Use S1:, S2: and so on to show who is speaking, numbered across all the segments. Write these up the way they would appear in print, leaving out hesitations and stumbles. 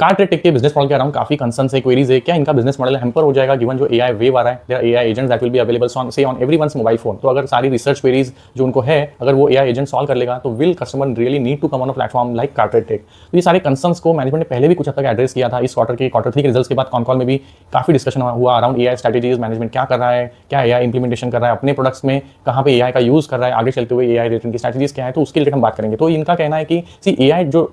S1: Cart take के business model के around काफी कंसर्न है, क्वेरीज है, क्या इनका बिजनेस मॉडल हैम्पर हो जाएगा गिवन जो एआई वेव आ रहा है, there AI agents that will be available on everyone's mobile phone. तो अगर सारी रिसर्च क्वेरीज जो उनको है अगर वो एआई एजेंट सॉल्व कर लेगा तो will customer really need to come on a platform like Cart Tech. तो ये सारे कंसर्न्स को मैनेजमेंट ने पहले भी कुछ हद तक एड्रेस किया था। इस क्वार्टर 3 के रिजल्ट्स के बाद कॉन कॉल में भी काफी डिस्कशन हुआ अराउंड एआई स्ट्रेटेजीज, मैनेजमेंट क्या कर रहा है, क्या एआई इंप्लीमेंटेशन कर रहा है अपने प्रोडक्ट्स में, कहाँ पे एआई का यूज कर रहा है, आगे चलते हुए एआई रिलेटेड की स्ट्रेटेजीज क्या है, तो उसके रिलेटेड हम बात करेंगे। तो इनका कहना है कि सी एआई जो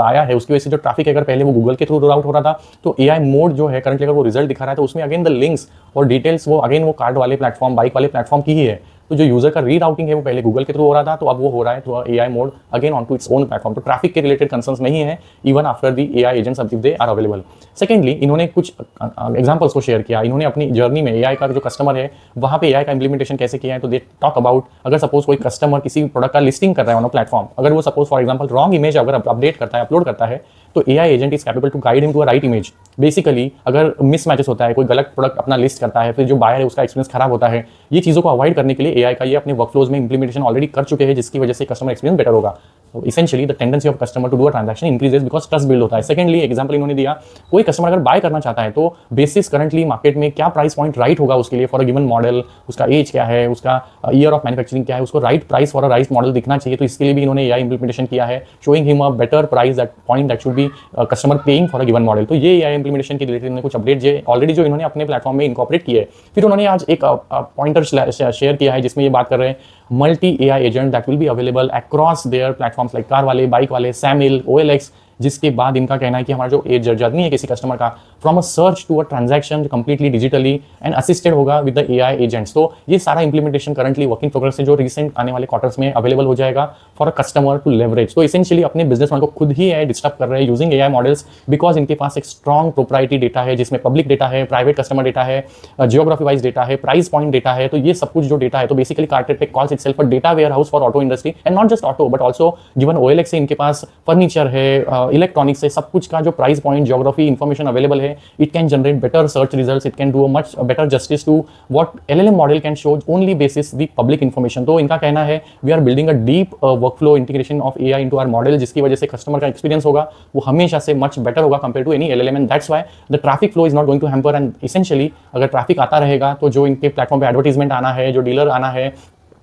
S1: आया है उसकी वजह से जो ट्रैफिक अगर पहले वो गूगल के थ्रू रोल आउट हो रहा था, तो एआई मोड जो है करंटली अगर वो रिजल्ट दिखा रहा है तो उसमें अगेन द लिंक्स और डिटेल्स वो अगेन वो कार्ड वाले प्लेटफॉर्म, बाइक वाले प्लेटफॉर्म की ही है। तो जो यूजर का रीराउटिंग है वो पहले गूगल के थ्रू हो रहा था, तो अब वो हो रहा है तो AI mode again on to its own platform. तो ट्रैफिक के रिलेटेड कंसर्न्स नहीं है even after the AI agents if they are available. Secondly इन्होंने कुछ एग्जांपल्स को शेयर किया, इन्होंने अपनी जर्नी में एआई का जो कस्टमर है वहाँ पे एआई का इंप्लीमेंटेशन कैसे किया है। तो दे टॉक अबाउट अगर सपोज कोई कस्टमर किसी प्रोडक्ट का लिस्टिंग कर रहा है ऑन प्लेटफॉर्म, अगर वो suppose for example wrong image अगर अपडेट करता है, अपलोड करता है, तो AI agent is capable to guide him to a right image. Basically अगर मिसमैचेस होता है, कोई गलत प्रोडक्ट अपना लिस्ट करता है, फिर जो बायर है उसका एक्सपीरियंस खराब होता है, ये चीज़ों को अवॉइड करने के लिए एआई का ये अपने वर्कफ्लोज में इंप्लीमेंटेशन ऑलरेडी कर चुके हैं, जिसकी वजह से कस्टमर एक्सपीरियंस बेटर होगा। तो essentially the tendency of customer to do a transaction increases because trust build होता है। सेकंडली एग्जांपल इन्होंने दिया, कोई कस्टमर अगर बाय करना चाहता है तो बेसिस करंटली मार्केट में क्या प्राइस पॉइंट राइट होगा उसके लिए फॉर अ गिवन मॉडल, उसका एज क्या है, उसका ईयर ऑफ मैन्युफैक्चरिंग क्या है, उसको right price for a right model दिखना चाहिए। तो इसके लिए भी इन्होंने एआई इंप्लीमेंटेशन किया है, showing him a better price that point that should be customer paying for a given model. तो ये एआई इंप्लीमेंटेशन के रिलेटेड इन्होंने कुछ अपडेट ऑलरेडी जो इन्होंने अपने प्लेटफॉर्म में इनकॉर्पोरेट किए है। फिर उन्होंने आज एक पॉइंटर शेयर किया है जिसमें ये बात कर रहे हैं multi AI agent that will be available across their platforms like CarWale, BikeWale, सैमिल, ओएलएक्स, जिसके बाद इनका कहना है कि हमारा जो जर्नी है किसी कस्टमर का from a search to a transaction completely digitally and assisted होगा विद द एआई एजेंट्स। तो ये सारा इंप्लीमेंटेशन करंटली वर्किंग प्रोग्रेस है जो रिसेंट आने वाले क्वार्टर्स में अवेलेबल हो जाएगा for a customer to leverage. तो इसेंशियली अपने बिजनेस मॉडल को खुद ही एआई डिस्टर्ब कर रहे हैं यूजिंग एआई मॉडल्स बिकॉज इनके पास एक स्ट्रॉन्ग प्रोप्राइटरी डेटा है जिसमें पब्लिक डेटा है, प्राइवेट कस्टमर डेटा है, जियोग्राफी वाइज डेटा है, प्राइस पॉइंट डेटा है। तो ये सब कुछ जो डेटा है, तो basically Cartek calls itself a data warehouse for auto industry and not just auto but also given OLX से इनके पास फर्नीचर है, इलेक्ट्रॉनिक्स है, सब कुछ का जो price point, geography information available है, it can generate better search results, it can do a much better justice to what LLM model can show only basis the public information. तो इनका कहना है we are building a deep workflow integration of AI into our model, जिसकी वजह से customer का experience होगा वो हमेशा से मच बेटर होगा compare to any LLM and that's why the traffic flow is not going to hamper. And essentially अगर ट्रैफिक आता रहेगा तो जो इनके प्लेटफॉर्म पे एडवर्टाइजमेंट आना है, जो डीलर आना है,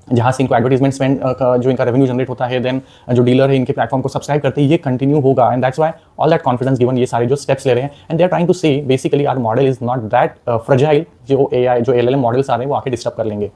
S1: जहाँ से इनको एडवर्टाइजमेंट स्पेंड जो इनका रेवेन्यू जनरेट होता है, देन जो डीलर है इनके प्लेटफॉर्म को सब्सक्राइब करते हैं, ये कंटिन्यू होगा। And that's why all that confidence given ये सारे जो स्टेप्स ले रहे हैं and they are trying to say basically our model is not that fragile जो एआई जो एलएलएम मॉडल्स आ रहे हैं वो आके डिस्टर्ब कर लेंगे।